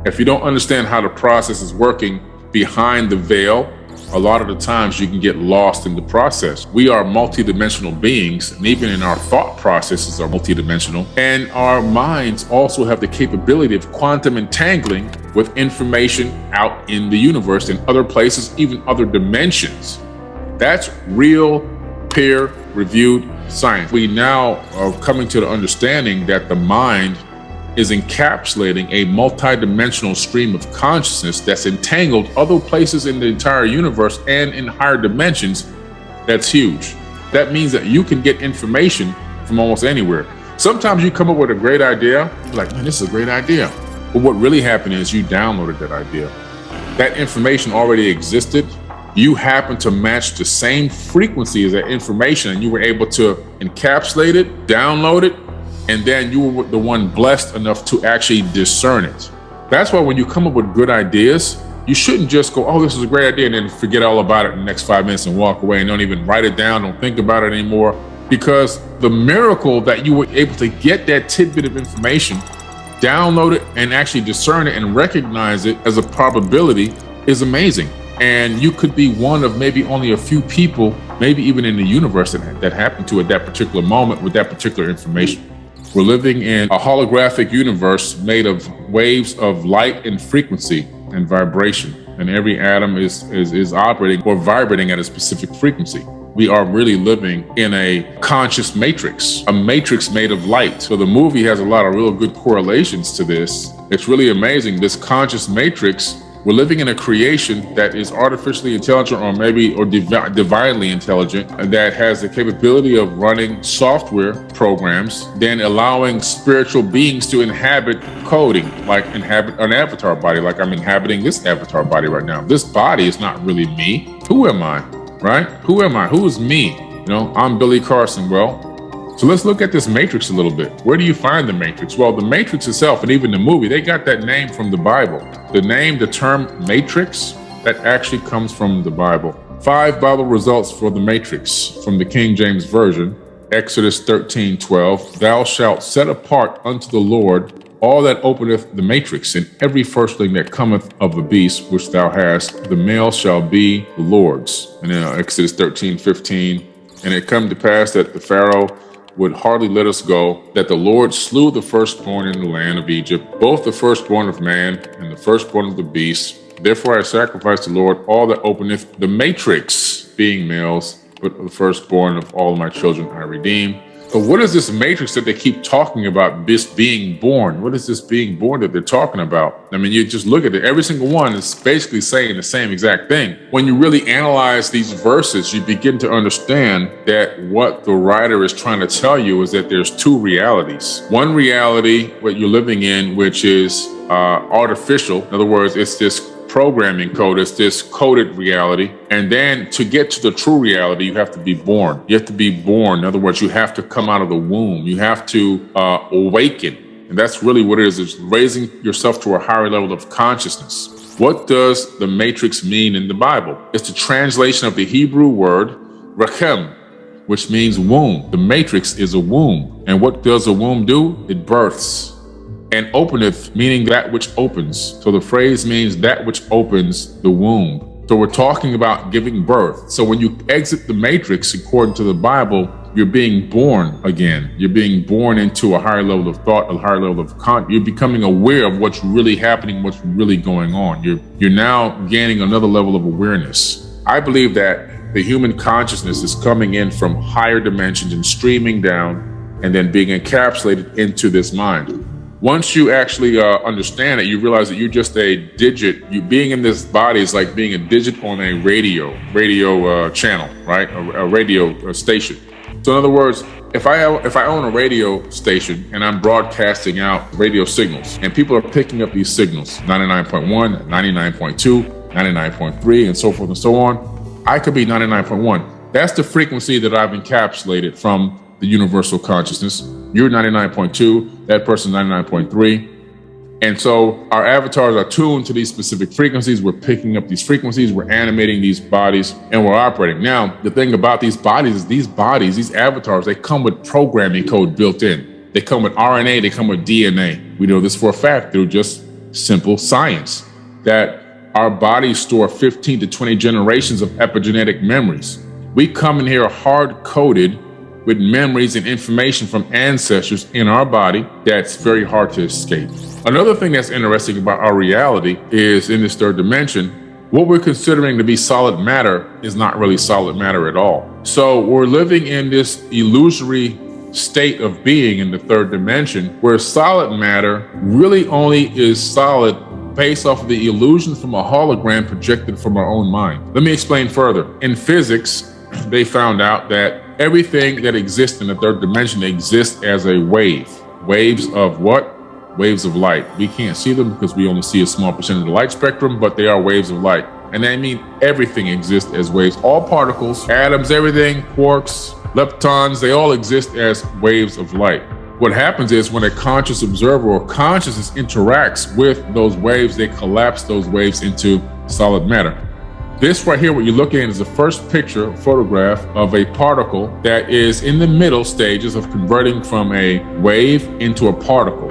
If you don't understand how the process is working behind the veil, a lot of the times you can get lost in the process. We are multidimensional beings, and even in our thought processes are multidimensional. And our minds also have the capability of quantum entangling with information out in the universe and other places, even other dimensions. That's real peer-reviewed science. We now are coming to the understanding that the mind is encapsulating a multidimensional stream of consciousness that's entangled other places in the entire universe and in higher dimensions. That's huge. That means that you can get information from almost anywhere. Sometimes you come up with a great idea, you're like, man, this is a great idea. But what really happened is you downloaded that idea. That information already existed. You happen to match the same frequency as that information, and you were able to encapsulate it, download it, and then you were the one blessed enough to actually discern it. That's why when you come up with good ideas, you shouldn't just go, oh, this is a great idea, and then forget all about it in the next 5 minutes and walk away and don't even write it down, don't think about it anymore. Because the miracle that you were able to get that tidbit of information, download it, and actually discern it and recognize it as a probability is amazing. And you could be one of maybe only a few people, maybe even in the universe that happened to at that particular moment with that particular information. We're living in a holographic universe made of waves of light and frequency and vibration. And every atom is operating or vibrating at a specific frequency. We are really living in a conscious matrix, a matrix made of light. So the movie has a lot of real good correlations to this. It's really amazing. This conscious matrix, we're living in a creation that is artificially intelligent or divinely intelligent, that has the capability of running software programs, then allowing spiritual beings to inhabit coding, like inhabit an avatar body, like I'm inhabiting this avatar body right now. This body is not really me. Who am I, right? Who am I? Who is me? You know, I'm Billy Carson. Well, so let's look at this matrix a little bit. Where do you find the matrix? Well, the matrix itself, and even the movie, they got that name from the Bible. The term matrix, that actually comes from the Bible. 5 Bible results for the matrix from the King James Version. Exodus 13:12, thou shalt set apart unto the Lord all that openeth the matrix, and every firstling that cometh of the beast which thou hast, the male shall be the Lord's. And then Exodus 13:15, and it come to pass that the Pharaoh would hardly let us go, that the Lord slew the firstborn in the land of Egypt, both the firstborn of man and the firstborn of the beast. Therefore I sacrifice to the Lord all that openeth the matrix, being males, but the firstborn of all my children I redeem. So what is this matrix that they keep talking about, this being born? What is this being born that they're talking about? I mean, you just look at it, every single one is basically saying the same exact thing. When you really analyze these verses, you begin to understand that what the writer is trying to tell you is that there's 2 realities. One reality, what you're living in, which is artificial. In other words, it's this programming code, it's this coded reality. And then to get to the true reality, you have to be born. You have to be born. In other words, you have to come out of the womb. You have to awaken. And that's really what it is. It's raising yourself to a higher level of consciousness. What does the matrix mean in the Bible? It's the translation of the Hebrew word rechem, which means womb. The matrix is a womb. And what does a womb do? It births. And openeth, meaning that which opens. So the phrase means that which opens the womb. So we're talking about giving birth. So when you exit the matrix, according to the Bible, you're being born again. You're being born into a higher level of thought, a higher level of you're becoming aware of what's really happening, what's really going on. You're now gaining another level of awareness. I believe that the human consciousness is coming in from higher dimensions and streaming down and then being encapsulated into this mind. Once you actually understand it, you realize that you're just a digit. You being in this body is like being a digit on a radio channel, right? A radio station. So in other words, if I own a radio station and I'm broadcasting out radio signals and people are picking up these signals, 99.1, 99.2, 99.3, and so forth and so on, I could be 99.1. That's the frequency that I've encapsulated from the universal consciousness. You're 99.2, that person's 99.3. And so our avatars are tuned to these specific frequencies. We're picking up these frequencies, we're animating these bodies, and we're operating. Now, the thing about these bodies is these avatars, they come with programming code built in. They come with RNA, they come with DNA. We know this for a fact through just simple science, that our bodies store 15 to 20 generations of epigenetic memories. We come in here hard-coded with memories and information from ancestors in our body that's very hard to escape. Another thing that's interesting about our reality is, in this third dimension, what we're considering to be solid matter is not really solid matter at all. So we're living in this illusory state of being in the third dimension where solid matter really only is solid based off of the illusion from a hologram projected from our own mind. Let me explain further. In physics, they found out that everything that exists in the third dimension exists as a wave. Waves of what? Waves of light. We can't see them because we only see a small percent of the light spectrum, but they are waves of light. And that means everything exists as waves. All particles, atoms, everything, quarks, leptons, they all exist as waves of light. What happens is when a conscious observer or consciousness interacts with those waves, they collapse those waves into solid matter. This right here, what you're looking at, is the first picture, photograph of a particle that is in the middle stages of converting from a wave into a particle.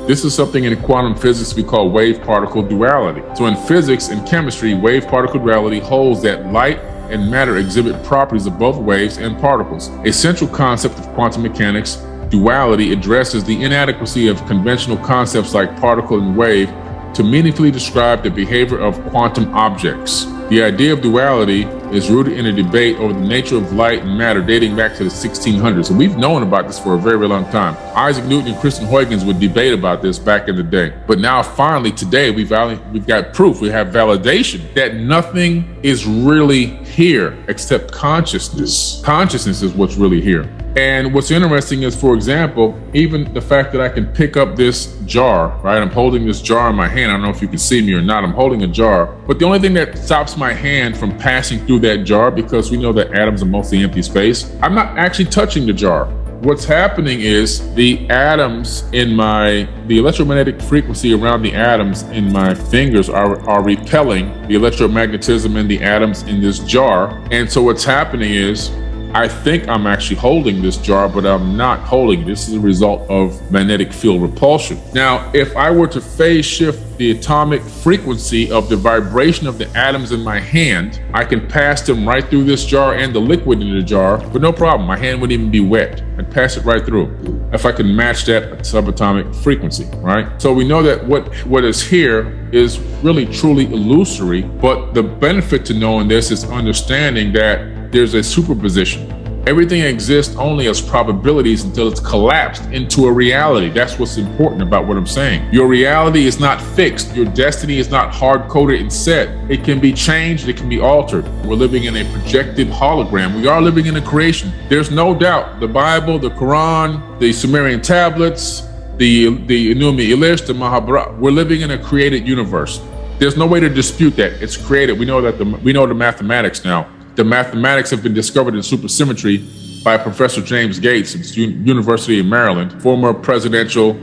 This is something in quantum physics we call wave-particle duality. So in physics and chemistry, wave-particle duality holds that light and matter exhibit properties of both waves and particles. A central concept of quantum mechanics, duality, addresses the inadequacy of conventional concepts like particle and wave to meaningfully describe the behavior of quantum objects. The idea of duality is rooted in a debate over the nature of light and matter dating back to the 1600s. And we've known about this for a very, very long time. Isaac Newton and Christian Huygens would debate about this back in the day. But now finally today we've got proof, we have validation that nothing is really here except consciousness. Consciousness is what's really here. And what's interesting is, for example, even the fact that I can pick up this jar, right? I'm holding this jar in my hand. I don't know if you can see me or not. I'm holding a jar. But the only thing that stops my hand from passing through that jar, because we know that atoms are mostly empty space, I'm not actually touching the jar. What's happening is the atoms in the electromagnetic frequency around the atoms in my fingers are repelling the electromagnetism in the atoms in this jar. And so what's happening is, I think I'm actually holding this jar, but I'm not holding it. This is a result of magnetic field repulsion. Now, if I were to phase shift the atomic frequency of the vibration of the atoms in my hand, I can pass them right through this jar and the liquid in the jar, but no problem. My hand wouldn't even be wet. I'd pass it right through if I can match that subatomic frequency, right? So we know that what is here is really truly illusory, but the benefit to knowing this is understanding that there's a superposition. Everything exists only as probabilities until it's collapsed into a reality. That's what's important about what I'm saying. Your reality is not fixed. Your destiny is not hard-coded and set. It can be changed, it can be altered. We're living in a projected hologram. We are living in a creation. There's no doubt. The Bible, the Quran, the Sumerian tablets, the Enuma Elish, the Mahabharata, we're living in a created universe. There's no way to dispute that. It's created. We know the mathematics now. The mathematics have been discovered in supersymmetry by Professor James Gates at the University of Maryland, former presidential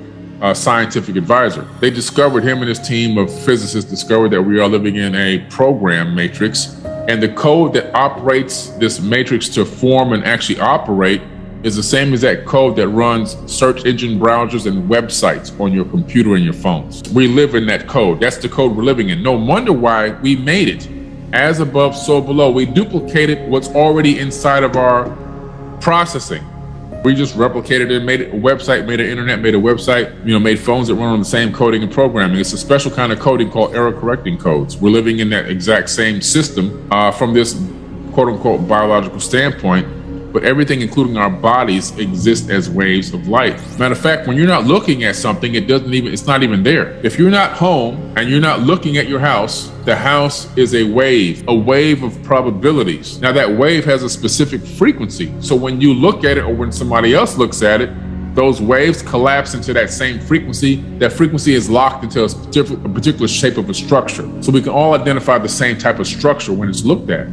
scientific advisor. They discovered, him and his team of physicists discovered that we are living in a program matrix, and the code that operates this matrix to form and actually operate is the same as that code that runs search engine browsers and websites on your computer and your phones. We live in that code. That's the code we're living in. No wonder why we made it. As above, so below. We duplicated what's already inside of our processing. We just replicated it, made it a website, made an internet, made a website, made phones that run on the same coding and programming. It's a special kind of coding called error correcting codes. We're living in that exact same system from this quote unquote biological standpoint. But everything, including our bodies, exists as waves of light. Matter of fact, when you're not looking at something, it's not even there. If you're not home and you're not looking at your house, the house is a wave of probabilities. Now that wave has a specific frequency. So when you look at it or when somebody else looks at it, those waves collapse into that same frequency. That frequency is locked into a particular shape of a structure. So we can all identify the same type of structure when it's looked at.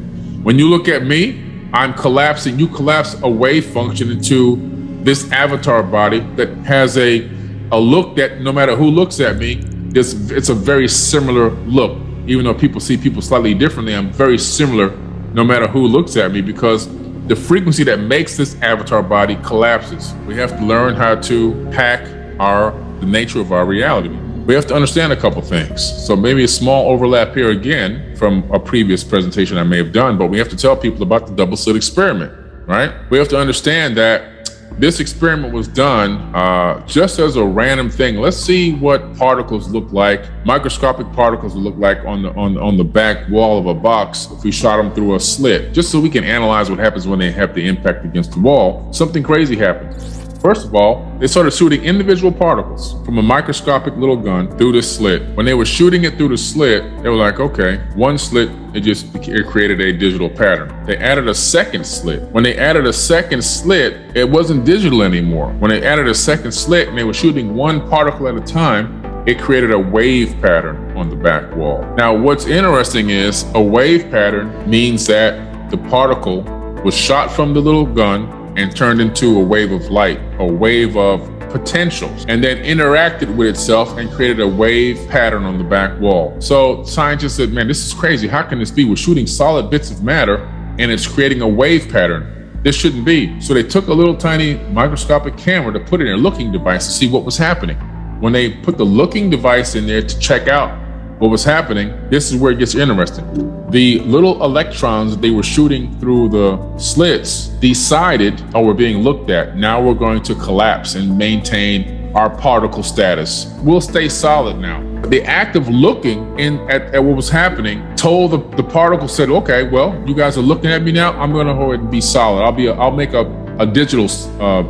When you look at me, I'm collapsing, you collapse a wave function into this avatar body that has a look that no matter who looks at me, it's a very similar look. Even though people see people slightly differently, I'm very similar no matter who looks at me, because the frequency that makes this avatar body collapses. We have to learn how to hack the nature of our reality. We have to understand a couple things. So maybe a small overlap here again from a previous presentation I may have done, but we have to tell people about the double slit experiment, right? We have to understand that this experiment was done just as a random thing. Let's see what particles look like, microscopic particles look like on the back wall of a box if we shot them through a slit, just so we can analyze what happens when they have the impact against the wall. Something crazy happened. First of all, they started shooting individual particles from a microscopic little gun through this slit. When they were shooting it through the slit, they were like, okay, one slit, it created a digital pattern. They added a second slit. When they added a second slit, it wasn't digital anymore. When they added a second slit and they were shooting one particle at a time, it created a wave pattern on the back wall. Now, what's interesting is a wave pattern means that the particle was shot from the little gun and turned into a wave of light, a wave of potentials, and then interacted with itself and created a wave pattern on the back wall. So scientists said, man, this is crazy. How can this be? We're shooting solid bits of matter and it's creating a wave pattern. This shouldn't be. So they took a little tiny microscopic camera to put in a looking device to see what was happening. When they put the looking device in there to check out what was happening, this is where it gets interesting. The little electrons that they were shooting through the slits decided, oh, we're being looked at. Now we're going to collapse and maintain our particle status. We'll stay solid now. The act of looking at what was happening told the particle, said, okay, well, you guys are looking at me now. I'm going to go ahead and be solid. I'll make a digital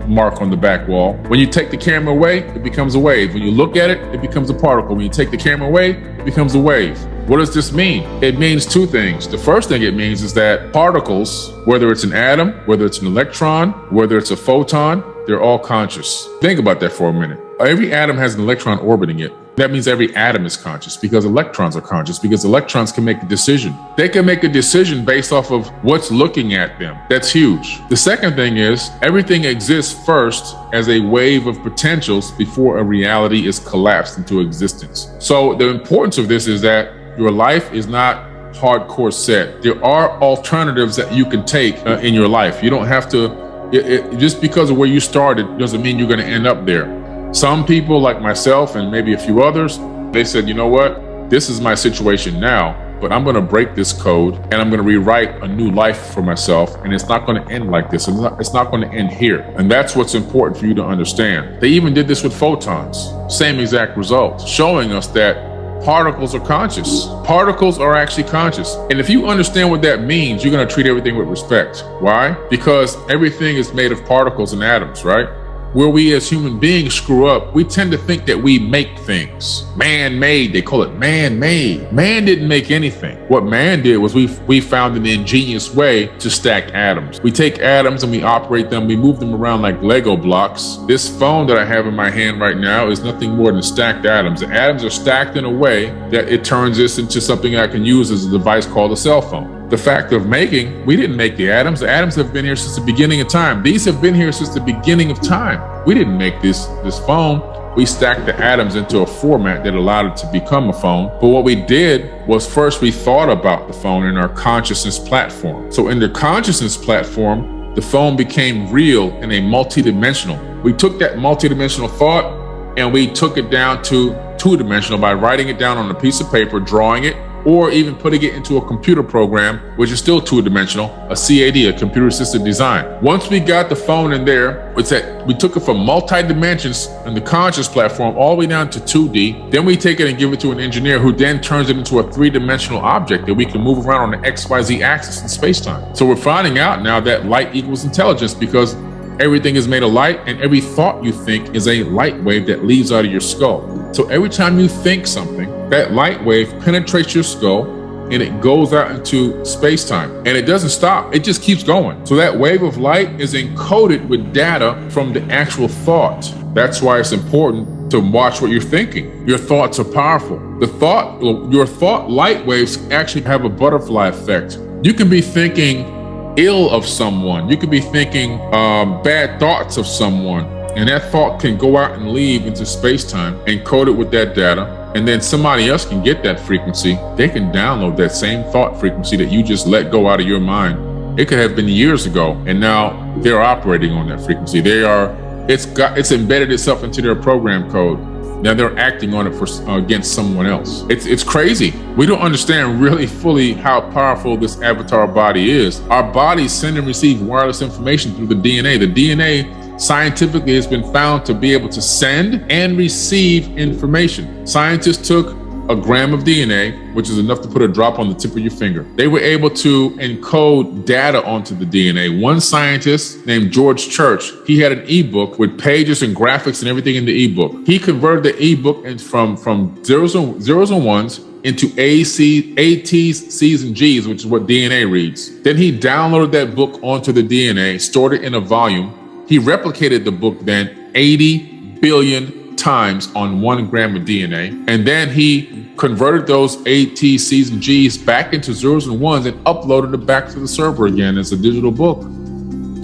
mark on the back wall. When you take the camera away, it becomes a wave. When you look at it, it becomes a particle. When you take the camera away, it becomes a wave. What does this mean? It means two things. The first thing it means is that particles, whether it's an atom, whether it's an electron, whether it's a photon, they're all conscious. Think about that for a minute. Every atom has an electron orbiting it. That means every atom is conscious because electrons are conscious, because electrons can make a decision. They can make a decision based off of what's looking at them. That's huge. The second thing is everything exists first as a wave of potentials before a reality is collapsed into existence. So the importance of this is that your life is not hardcore set. There are alternatives that you can take in your life. You don't have to, just because of where you started doesn't mean you're going to end up there. Some people like myself and maybe a few others, they said, you know what, this is my situation now, but I'm going to break this code and I'm going to rewrite a new life for myself. And it's not going to end like this. It's not going to end here. And that's what's important for you to understand. They even did this with photons, same exact result, showing us that particles are conscious. Particles are actually conscious. And if you understand what that means, you're going to treat everything with respect. Why? Because everything is made of particles and atoms, right? Where we as human beings screw up, we tend to think that we make things. Man-made, they call it man-made. Man didn't make anything. What man did was we found an ingenious way to stack atoms. We take atoms and we operate them, we move them around like Lego blocks. This phone that I have in my hand right now is nothing more than stacked atoms. The atoms are stacked in a way that it turns this into something I can use as a device called a cell phone. The fact of making, we didn't make the atoms. The atoms have been here since the beginning of time. These have been here since the beginning of time. We didn't make this phone. We stacked the atoms into a format that allowed it to become a phone. But what we did was first we thought about the phone in our consciousness platform. So in the consciousness platform, the phone became real in a multidimensional. We took that multidimensional thought and we took it down to two-dimensional by writing it down on a piece of paper, drawing it, or even putting it into a computer program, which is still two-dimensional, a CAD, a computer-assisted design. Once we got the phone in there, we took it from multi-dimensions in the conscious platform all the way down to 2D. Then we take it and give it to an engineer who then turns it into a three-dimensional object that we can move around on the XYZ axis in space-time. So we're finding out now that light equals intelligence because everything is made of light and every thought you think is a light wave that leaves out of your skull. So every time you think something, that light wave penetrates your skull and it goes out into space-time. And it doesn't stop, it just keeps going. So that wave of light is encoded with data from the actual thought. That's why it's important to watch what you're thinking. Your thoughts are powerful. Your thought light waves actually have a butterfly effect. You can be thinking ill of someone. You could be thinking bad thoughts of someone. And that thought can go out and leave into space-time, encode it with that data, and then somebody else can get that frequency. They can download that same thought frequency that you just let go out of your mind. It could have been years ago, and now they're operating on that frequency. It's embedded itself into their program code. Now they're acting on it for against someone else. It's crazy. We don't understand really fully how powerful this avatar body is. Our bodies send and receive wireless information through the DNA. The DNA scientifically has been found to be able to send and receive information. Scientists took a gram of DNA, which is enough to put a drop on the tip of your finger. They were able to encode data onto the DNA. One scientist named George Church, he had an ebook with pages and graphics and everything in the ebook. He converted the ebook from zeros and ones into A's, C's, and G's, which is what DNA reads. Then he downloaded that book onto the DNA, stored it in a volume. He replicated the book then 80 billion times on 1 gram of DNA. And then he converted those A, T, C's, and G's back into zeros and ones and uploaded it back to the server again as a digital book.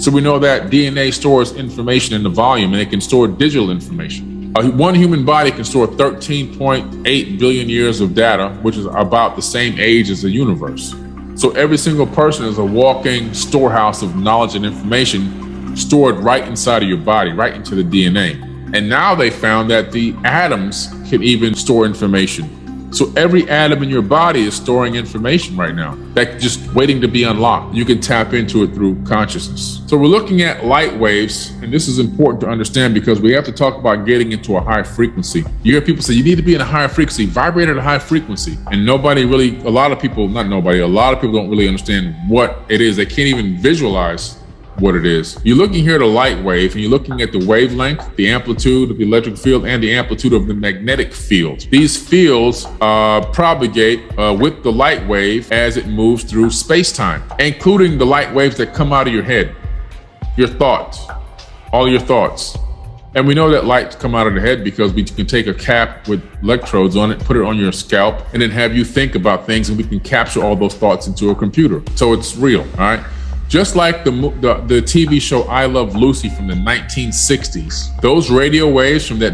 So we know that DNA stores information in the volume, and it can store digital information. One human body can store 13.8 billion years of data, which is about the same age as the universe. So every single person is a walking storehouse of knowledge and information stored right inside of your body, right into the DNA. And now they found that the atoms can even store information. So every atom in your body is storing information right now that's just waiting to be unlocked. You can tap into it through consciousness. So we're looking at light waves, and this is important to understand because we have to talk about getting into a high frequency. You hear people say you need to be in a higher frequency, vibrate at a high frequency. And a lot of people don't really understand what it is. They can't even visualize what it is. You're looking here at a light wave, and you're looking at the wavelength, the amplitude of the electric field, and the amplitude of the magnetic field. These fields propagate with the light wave as it moves through space-time, including the light waves that come out of your head, your thoughts, all your thoughts. And we know that lights come out of the head because we can take a cap with electrodes on it, put it on your scalp, and then have you think about things, and we can capture all those thoughts into a computer. So it's real, all right? Just like the TV show I Love Lucy from the 1960s, those radio waves from that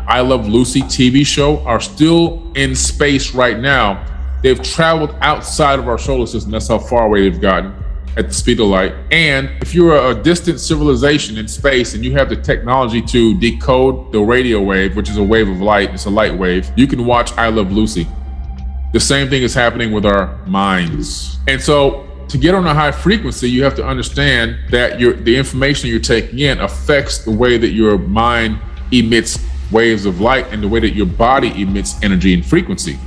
I Love Lucy TV show are still in space right now. They've traveled outside of our solar system. That's how far away they've gotten at the speed of light. And if you're a distant civilization in space and you have the technology to decode the radio wave, which is a wave of light, it's a light wave, you can watch I Love Lucy. The same thing is happening with our minds. And so to get on a high frequency, you have to understand that the information you're taking in affects the way that your mind emits waves of light and the way that your body emits energy and frequency.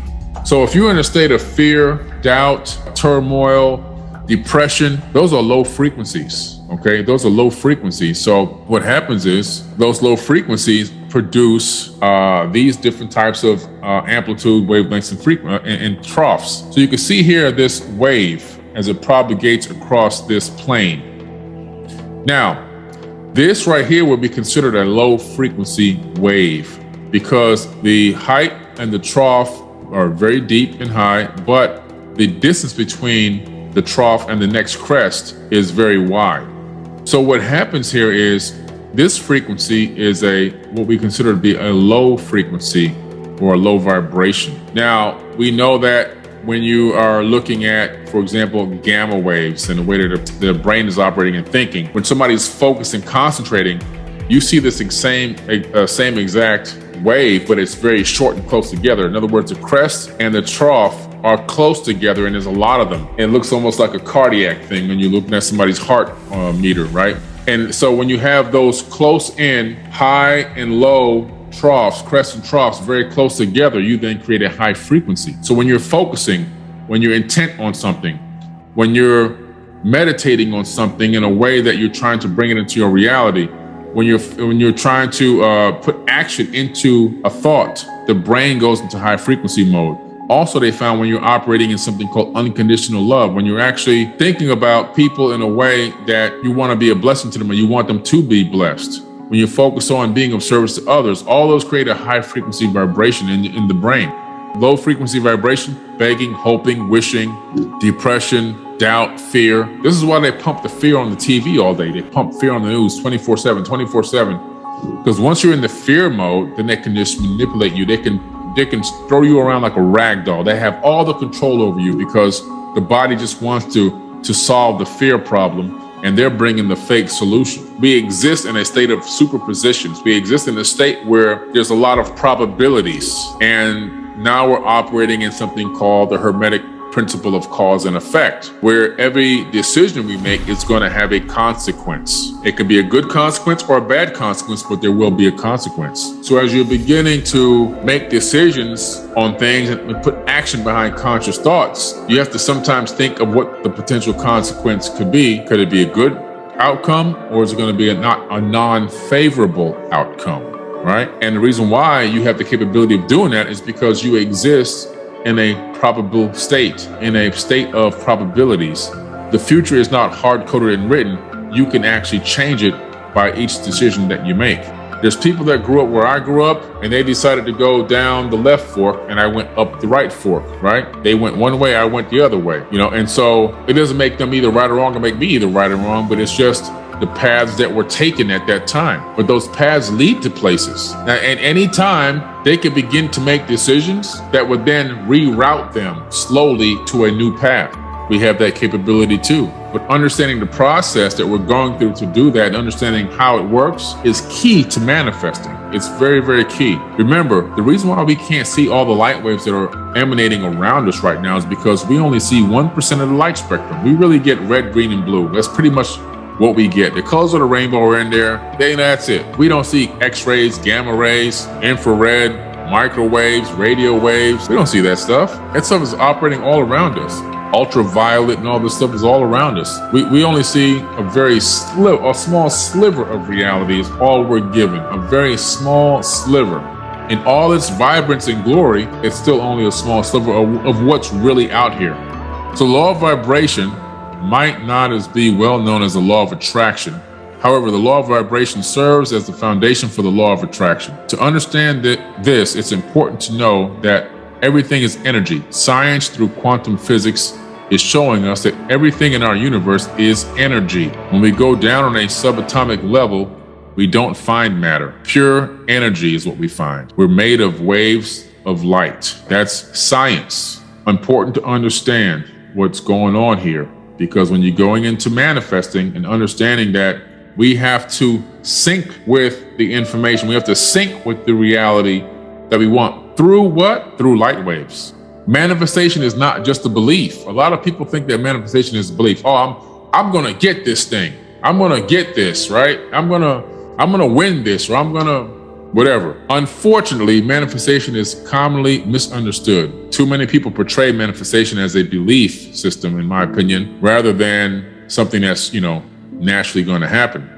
So if you're in a state of fear, doubt, turmoil, depression, those are low frequencies, okay? Those are low frequencies. So what happens is those low frequencies produce these different types of amplitude, wavelengths, and troughs. So you can see here this wave as it propagates across this plane. Now, this right here would be considered a low frequency wave because the height and the trough are very deep and high, but the distance between the trough and the next crest is very wide. So what happens here is this frequency is what we consider to be a low frequency or a low vibration. Now, we know that when you are looking at, for example, gamma waves and the way that the brain is operating and thinking, when somebody's focused and concentrating, you see this same exact wave, but it's very short and close together. In other words, the crest and the trough are close together, and there's a lot of them. It looks almost like a cardiac thing when you're looking at somebody's heart meter, right? And so when you have those close in, high and low troughs, crests and troughs very close together, you then create a high frequency. So when you're focusing, when you're intent on something, when you're meditating on something in a way that you're trying to bring it into your reality, when you're trying to put action into a thought, the brain goes into high frequency mode. Also, they found when you're operating in something called unconditional love, when you're actually thinking about people in a way that you want to be a blessing to them and you want them to be blessed, when you focus on being of service to others, all those create a high frequency vibration in the brain. Low frequency vibration, begging, hoping, wishing, depression, doubt, fear. This is why they pump the fear on the TV all day. They pump fear on the news 24/7. Because once you're in the fear mode, then they can just manipulate you. They can throw you around like a rag doll. They have all the control over you because the body just wants to solve the fear problem and they're bringing the fake solution. We exist in a state of superpositions. We exist in a state where there's a lot of probabilities, and now we're operating in something called the Hermetic principle of cause and effect, where every decision we make is going to have a consequence. It could be a good consequence or a bad consequence, but there will be a consequence. So as you're beginning to make decisions on things and put action behind conscious thoughts, you have to sometimes think of what the potential consequence could be. Could it be a good outcome, or is it going to be a non-favorable outcome, right? And the reason why you have the capability of doing that is because you exist in a probable state, in a state of probabilities. The future is not hard-coded and written. You can actually change it by each decision that you make. There's people that grew up where I grew up, and they decided to go down the left fork, and I went up the right fork, right? They went one way, I went the other way, and so it doesn't make them either right or wrong, or make me either right or wrong, but it's just the paths that were taken at that time. But those paths lead to places. Now, at any time, they could begin to make decisions that would then reroute them slowly to a new path. We have that capability too. But understanding the process that we're going through to do that, and understanding how it works, is key to manifesting. It's very, very key. Remember, the reason why we can't see all the light waves that are emanating around us right now is because we only see 1% of the light spectrum. We really get red, green, and blue. That's pretty much what we get. The colors of the rainbow are in there. That's it. We don't see X-rays, gamma rays, infrared, microwaves, radio waves. We don't see that stuff. That stuff is operating all around us. Ultraviolet and all this stuff is all around us. We only see a small sliver of reality is all we're given. A very small sliver. In all its vibrance and glory, it's still only a small sliver of what's really out here. So law of vibration might not as be well known as the law of attraction. However, the law of vibration serves as the foundation for the law of attraction. To understand this, it's important to know that everything is energy. Science through quantum physics is showing us that everything in our universe is energy. When we go down on a subatomic level, we don't find matter. Pure energy is what we find. We're made of waves of light. That's science. Important to understand what's going on here. Because when you're going into manifesting and understanding that we have to sync with the information, we have to sync with the reality that we want. Through what? Through light waves. Manifestation is not just a belief. A lot of people think that manifestation is a belief. Oh, I'm gonna get this thing. I'm gonna get this, right? I'm gonna win this, or I'm gonna whatever. Unfortunately, manifestation is commonly misunderstood. Too many people portray manifestation as a belief system, in my opinion, rather than something that's, naturally going to happen.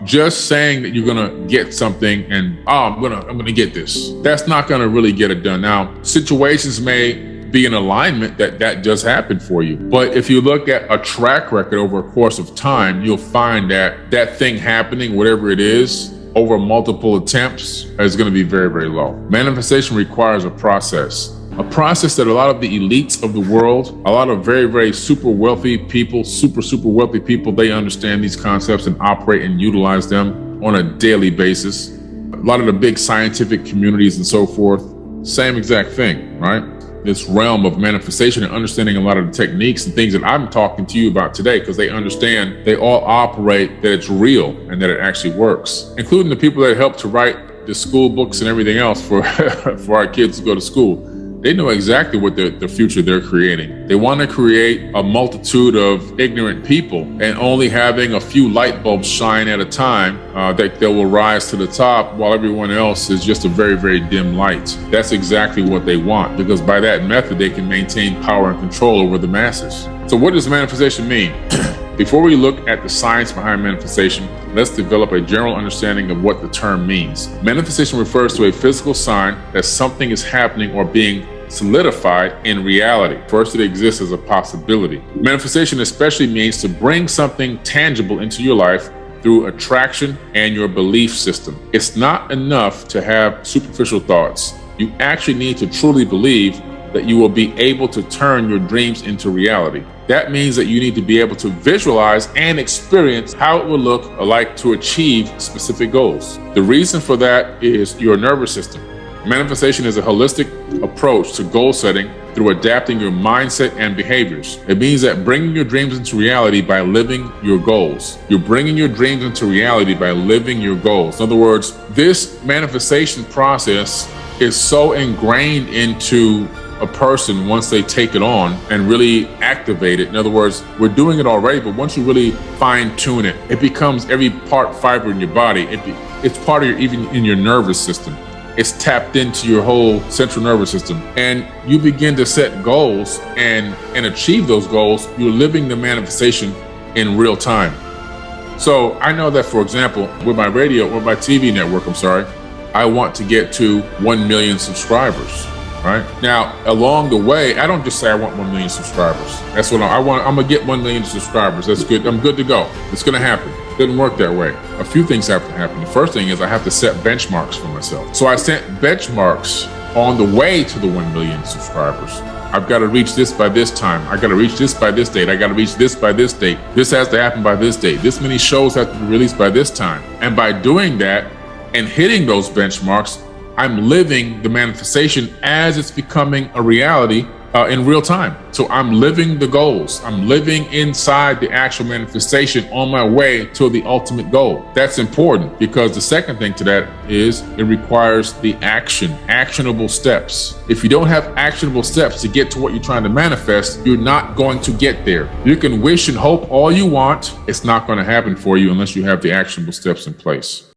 Just saying that you're going to get something and, I'm going to get this. That's not going to really get it done. Now, situations may be in alignment that does happen for you. But if you look at a track record over a course of time, you'll find that that thing happening, whatever it is, over multiple attempts is going to be very, very low. Manifestation requires a process that a lot of the elites of the world, a lot of very, very super wealthy people, super wealthy people, they understand these concepts and operate and utilize them on a daily basis. A lot of the big scientific communities and so forth, same exact thing, right? This realm of manifestation and understanding a lot of the techniques and things that I'm talking to you about today, because they understand, they all operate that it's real and that it actually works, including the people that help to write the school books and everything else for for our kids to go to school. They know exactly what the future they're creating. They want to create a multitude of ignorant people, and only having a few light bulbs shine at a time that they will rise to the top, while everyone else is just a very, very dim light. That's exactly what they want, because by that method, they can maintain power and control over the masses. So what does manifestation mean? Before we look at the science behind manifestation, let's develop a general understanding of what the term means. Manifestation refers to a physical sign that something is happening or being solidified in reality. First, it exists as a possibility. Manifestation especially means to bring something tangible into your life through attraction and your belief system. It's not enough to have superficial thoughts. You actually need to truly believe that you will be able to turn your dreams into reality. That means that you need to be able to visualize and experience how it will look like to achieve specific goals. The reason for that is your nervous system. Manifestation is a holistic approach to goal setting through adapting your mindset and behaviors. It means that bringing your dreams into reality by living your goals. You're bringing your dreams into reality by living your goals. In other words, this manifestation process is so ingrained into a person once they take it on and really activate it. In other words, we're doing it already, but once you really fine tune it, it becomes every part fiber in your body. It's part of even in your nervous system. It's tapped into your whole central nervous system, and you begin to set goals and achieve those goals. You're living the manifestation in real time. So I know that, for example, with my TV network, I want to get to 1 million subscribers. Right now, along the way, I don't just say I want 1 million subscribers. That's what I want. I'm gonna get 1 million subscribers. That's good. I'm good to go. It's gonna happen. It doesn't work that way. A few things have to happen. The first thing is I have to set benchmarks for myself. So I set benchmarks on the way to the 1 million subscribers. I've got to reach this by this time. I got to reach this by this date. I got to reach this by this date. This has to happen by this date. This many shows have to be released by this time. And by doing that and hitting those benchmarks, I'm living the manifestation as it's becoming a reality in real time. So I'm living the goals. I'm living inside the actual manifestation on my way to the ultimate goal. That's important because the second thing to that is it requires the actionable steps. If you don't have actionable steps to get to what you're trying to manifest, you're not going to get there. You can wish and hope all you want. It's not going to happen for you unless you have the actionable steps in place.